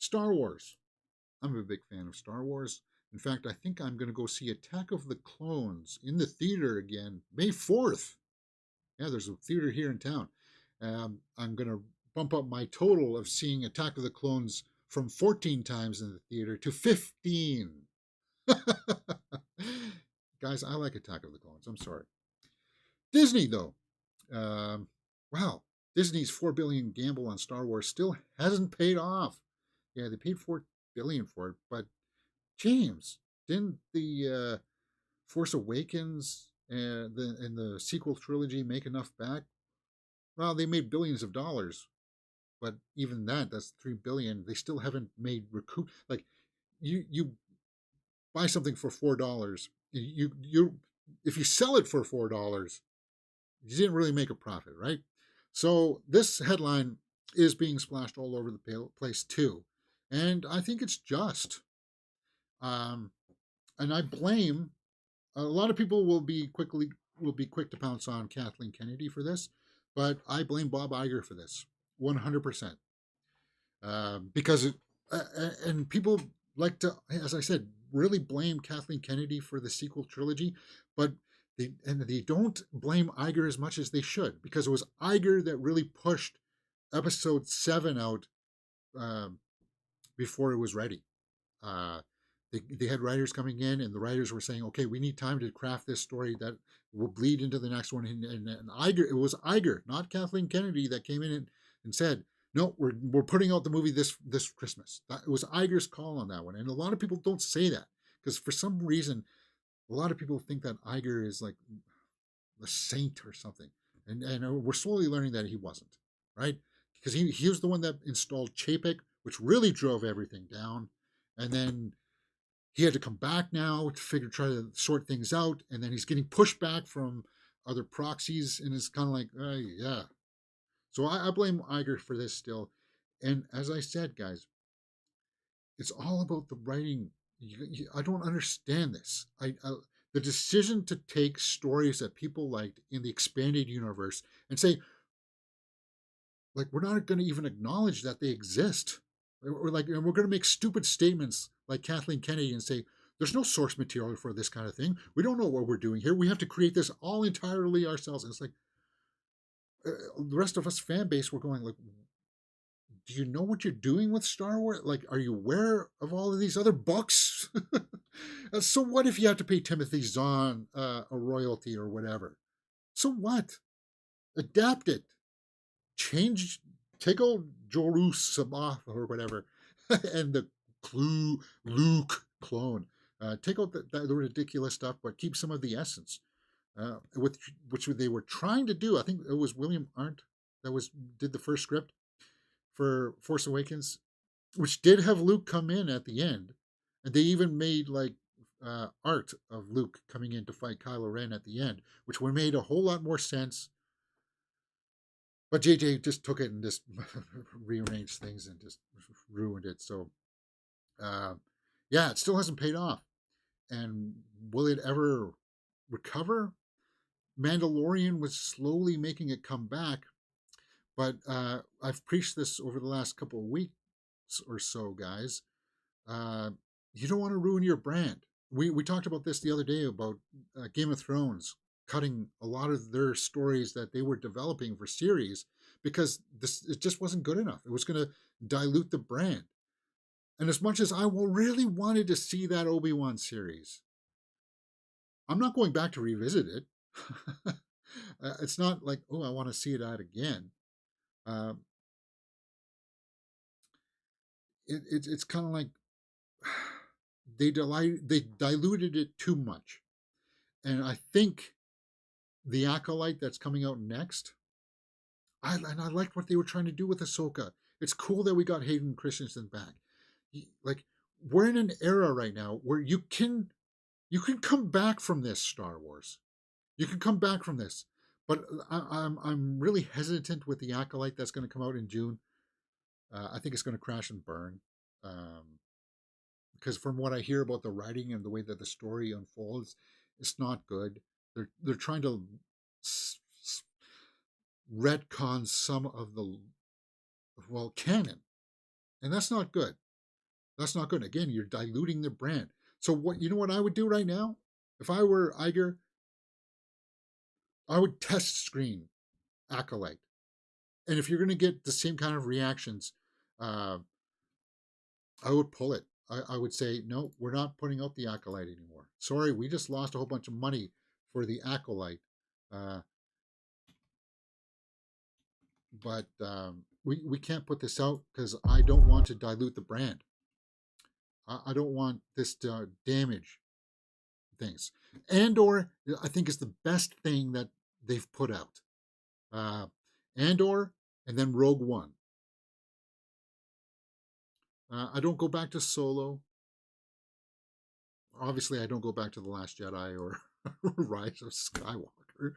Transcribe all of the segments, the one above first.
Star Wars. I'm a big fan of Star Wars. In fact, I think I'm going to go see Attack of the Clones in the theater again, May 4th. Yeah, there's a theater here in town. I'm going to bump up my total of seeing Attack of the Clones from 14 times in the theater to 15. Guys, I like Attack of the Clones. I'm sorry. Disney, though. Um, wow. Disney's $4 billion gamble on Star Wars still hasn't paid off. Yeah, they paid $4 billion for it, but James, didn't the Force Awakens and the sequel trilogy make enough back? Well, they made billions of dollars, but even that's $3 billion. They still haven't made recoup. Like you buy something for $4, you if you sell it for $4, you didn't really make a profit, right? So this headline is being splashed all over the place too, and I think it's just. Um, and I blame a lot of people will be quick to pounce on Kathleen Kennedy for this, but I blame Bob Iger for this 100%. Because and people like to, as I said, really blame Kathleen Kennedy for the sequel trilogy, but they don't blame Iger as much as they should, because it was Iger that really pushed Episode 7 out um, before it was ready. Uh, they had writers coming in, and the writers were saying, "Okay, we need time to craft this story that will bleed into the next one." And Iger, it was Iger, not Kathleen Kennedy, that came in and said, "No, we're putting out the movie this Christmas." It was Iger's call on that one, and a lot of people don't say that because for some reason, a lot of people think that Iger is like the saint or something, and we're slowly learning that he wasn't, right? Because he was the one that installed Chapek, which really drove everything down, and then he had to come back now to try to sort things out, and then he's getting pushback from other proxies, and it's kind of like, yeah. So I blame Iger for this still, and as I said, guys, it's all about the writing. I don't understand this. The decision to take stories that people liked in the expanded universe and say, like, we're not going to even acknowledge that they exist. Or like, and we're going to make stupid statements like Kathleen Kennedy and say, there's no source material for this kind of thing. We don't know what we're doing here. We have to create this all entirely ourselves. And it's like, the rest of us fan base, we're going like, do you know what you're doing with Star Wars? Like, are you aware of all of these other books? So what if you have to pay Timothy Zahn a royalty or whatever? So what? Adapt it. Change, take old Joru Sabath or whatever, and the Luke clone. Take out the ridiculous stuff, but keep some of the essence. Which they were trying to do. I think it was William Arndt that did the first script for Force Awakens, which did have Luke come in at the end, and they even made like art of Luke coming in to fight Kylo Ren at the end, which would made a whole lot more sense. But JJ just took it and just rearranged things and just ruined it. So, uh, yeah, it still hasn't paid off. And will it ever recover? Mandalorian was slowly making it come back, but I've preached this over the last couple of weeks or so, guys. Uh, you don't want to ruin your brand. We talked about this the other day about Game of Thrones cutting a lot of their stories that they were developing for series because it just wasn't good enough. It was going to dilute the brand. And as much as I really wanted to see that Obi-Wan series, I'm not going back to revisit it. It's not like, oh, I want to see it out again. Um, it's kind of like they diluted it too much. And I think the Acolyte that's coming out next, I liked what they were trying to do with Ahsoka. It's cool that we got Hayden Christensen back. Like, we're in an era right now where you can come back from this, Star Wars. You can come back from this. But I'm really hesitant with the Acolyte that's going to come out in June. I think it's going to crash and burn. Because from what I hear about the writing and the way that the story unfolds, it's not good. They're trying to retcon some of the canon, and that's not good. That's not good. Again, you're diluting the brand. So what you know what I would do right now? If I were Iger, I would test screen Acolyte. And if you're going to get the same kind of reactions, uh, I would pull it. I would say, no, we're not putting out the Acolyte anymore. Sorry, we just lost a whole bunch of money for the Acolyte. Uh, but we can't put this out because I don't want to dilute the brand. I don't want this to damage things. Andor, I think, is the best thing that they've put out. Uh, Andor and then Rogue One. I don't go back to Solo. Obviously, I don't go back to The Last Jedi or Rise of Skywalker.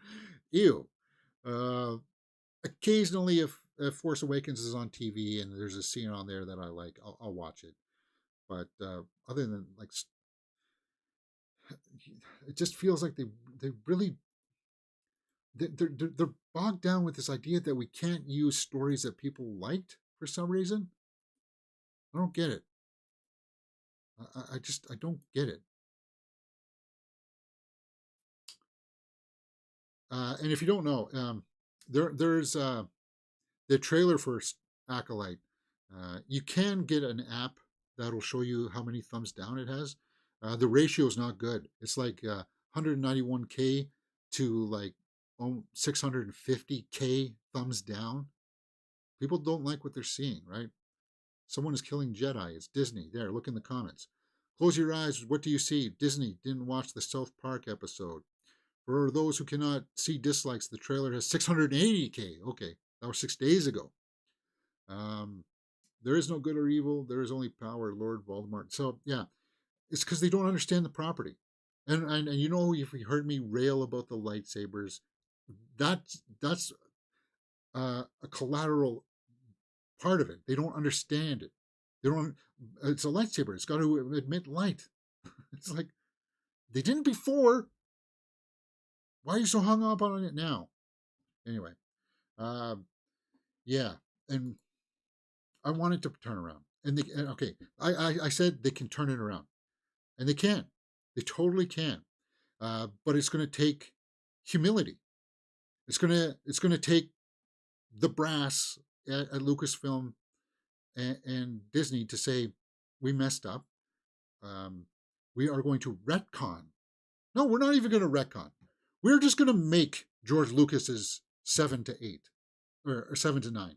Ew. Uh, Occasionally, if Force Awakens is on TV and there's a scene on there that I like, I'll watch it. But other than like, it just feels like they really they're bogged down with this idea that we can't use stories that people liked for some reason. I don't get it. I don't get it. And if you don't know, there's the trailer for Acolyte. You can get an app that'll show you how many thumbs down it has. The ratio is not good. It's like 191K to like 650K thumbs down. People don't like what they're seeing, right? Someone is killing Jedi. It's Disney. There, look in the comments. Close your eyes. What do you see? Disney didn't watch the South Park episode. For those who cannot see dislikes, the trailer has 680K. Okay, that was 6 days ago. Um, there is no good or evil. There is only power, Lord Voldemort. So yeah, it's because they don't understand the property. And you know, if you heard me rail about the lightsabers, that's a collateral part of it. They don't understand it. They don't. It's a lightsaber. It's got to emit light. It's like they didn't before. Why are you so hung up on it now? Anyway, uh, yeah, and I want it to turn around. And okay, I said they can turn it around, and they can. They totally can. But it's going to take humility. It's going to take the brass at Lucasfilm and Disney to say we messed up. Um, we are going to retcon. No, we're not even going to retcon. We're just going to make George Lucas's 7 to 8 or 7 to 9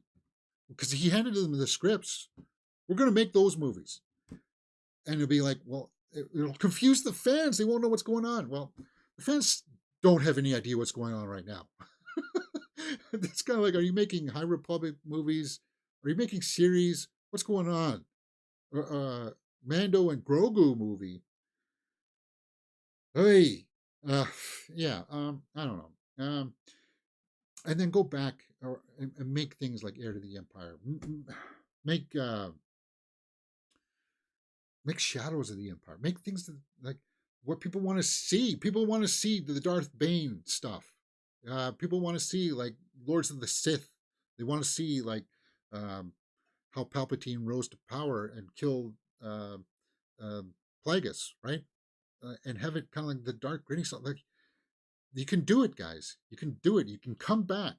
because he handed them the scripts. We're going to make those movies, and it'll be like, well, it'll confuse the fans. They won't know what's going on. Well, the fans don't have any idea what's going on right now. It's kind of like, are you making High Republic movies? Are you making series? What's going on? Mando and Grogu movie. Hey, uh, yeah. I don't know. And then go back and make things like Heir to the Empire. Make make Shadows of the Empire. Make things that, like what people want to see. People want to see the Darth Bane stuff. People want to see like Lords of the Sith. They want to see like um, how Palpatine rose to power and killed uh, uh, Plagueis, right? And have it kind of like the dark gritty stuff. Like you can do it, guys. You can do it. You can come back,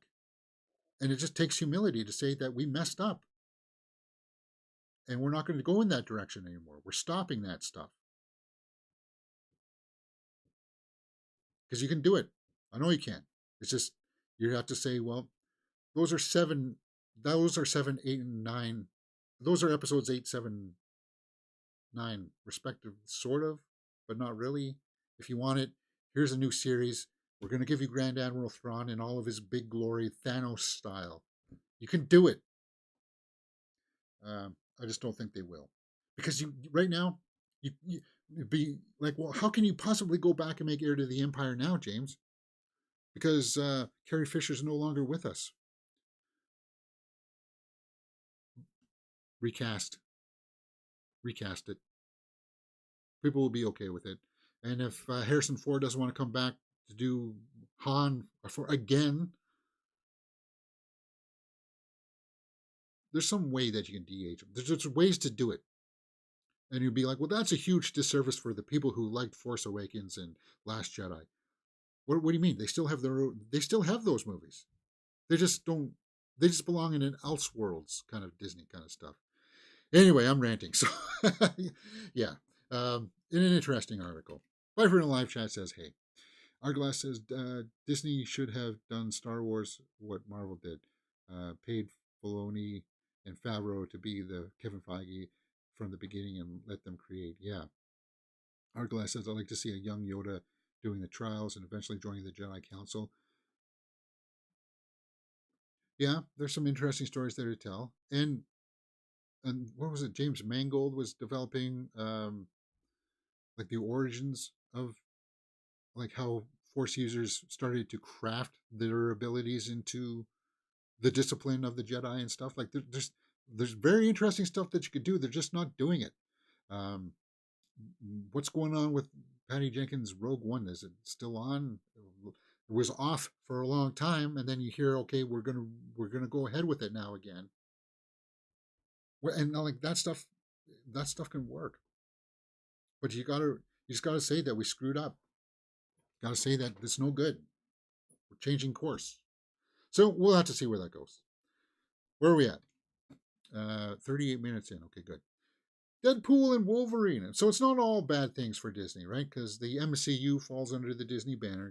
and it just takes humility to say that we messed up, and we're not going to go in that direction anymore. We're stopping that stuff because you can do it. I know you can. It's just you have to say, well, those are seven. Those are 7, 8, and 9. Those are episodes 8, 7, 9, respective, sort of, but not really. If you want it, here's a new series. We're going to give you Grand Admiral Thrawn in all of his big glory, Thanos style. You can do it. I just don't think they will, because you right now, you be like, well, how can you possibly go back and make Heir to the Empire now, James? Because Carrie Fisher's no longer with us. Recast, recast it. People will be okay with it. And if Harrison Ford doesn't want to come back to do Han for again, there's some way that you can de-age him. There's ways to do it. And you'd be like, well, that's a huge disservice for the people who liked Force Awakens and Last Jedi. What do you mean? They still have they still have those movies. They just don't. They just belong in an Elseworlds kind of Disney kind of stuff. Anyway, I'm ranting. So, yeah, in an interesting article, Pfeiffer in a live chat says, "Hey, Arglass says Disney should have done Star Wars what Marvel did, paid Filoni and Favreau to be the Kevin Feige from the beginning and let them create." Yeah, Arglass says, "I'd like to see a young Yoda doing the trials and eventually joining the Jedi Council." Yeah, there's some interesting stories there to tell. And what was it? James Mangold was developing like the origins of like how Force users started to craft their abilities into the discipline of the Jedi and stuff. Like there's very interesting stuff that you could do. They're just not doing it. Um, what's going on with Patty Jenkins' Rogue One? Is it still on? It was off for a long time, and then you hear, okay, we're gonna go ahead with it now again. And like that stuff can work, but you just gotta say that we screwed up. Got to say that it's no good. We're changing course. So we'll have to see where that goes. Where are we at? 38 minutes in. Okay, good. Deadpool and Wolverine. So it's not all bad things for Disney, right? Because the MCU falls under the Disney banner.